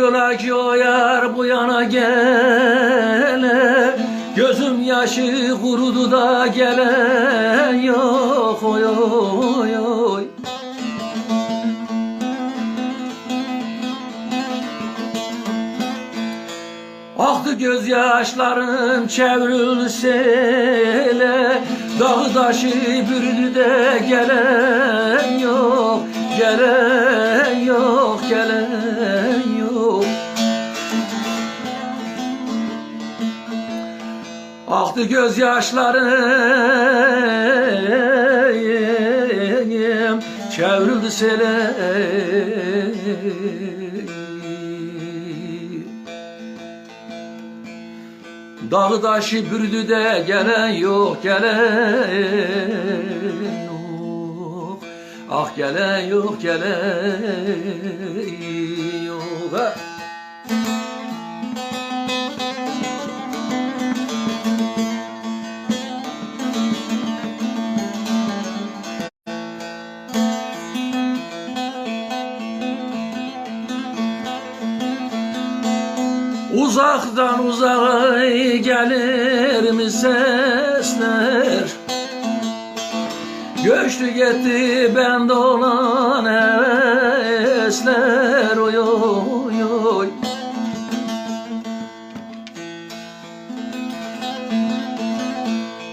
ola ki o yar bu yana gele, gözüm yaşı kurudu da gelen yok oy oy oy. Aktı gözyaşlarım çevrildi sele, dağı taşı bürüdü de gelen yok, gelen yok, gelen yok. Aktı gözyaşlarım çevrildi sele, dağı taşı bürüdü de gelen yok, gelen yok. Ah gelen yok, gelen yok. Uzaktan uzağa gelir mi sesler? Göçtü gitti bende olan hevesler oy oy oy.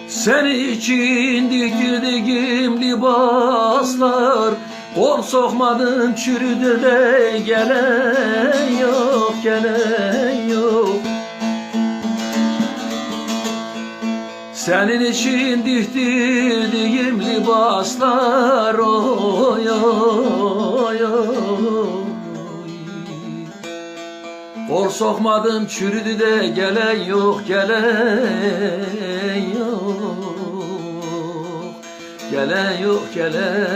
Senin için dikildiğim libaslar, kol sokmadın çürüdü de gelen yok, gelen yok. Senin için diktirdiğim libaslar oy oy oy. Kol sokmadın çürüdü de gelen yok, gelen yok. Gelen yok, gelen yok.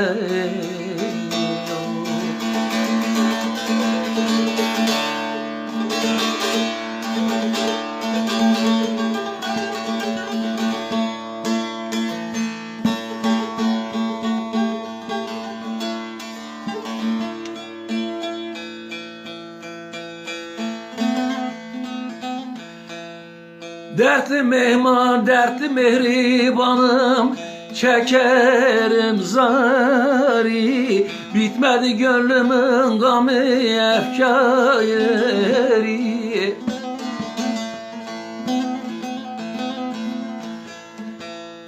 Dertli mehman, dertli mehribanım, çekerim zari. Bitmedi gönlümün gamı efkâri.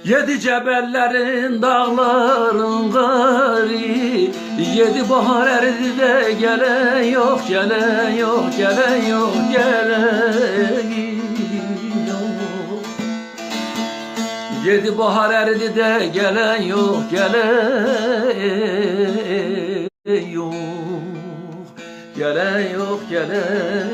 Yedi cebellerin, dağların gari. Yedi bahar eridi de gelen yok, gelen yok, gelen yok, gelen. Yedi bahar eridi de gelen yok, gelen yok. Gelen yok, gelen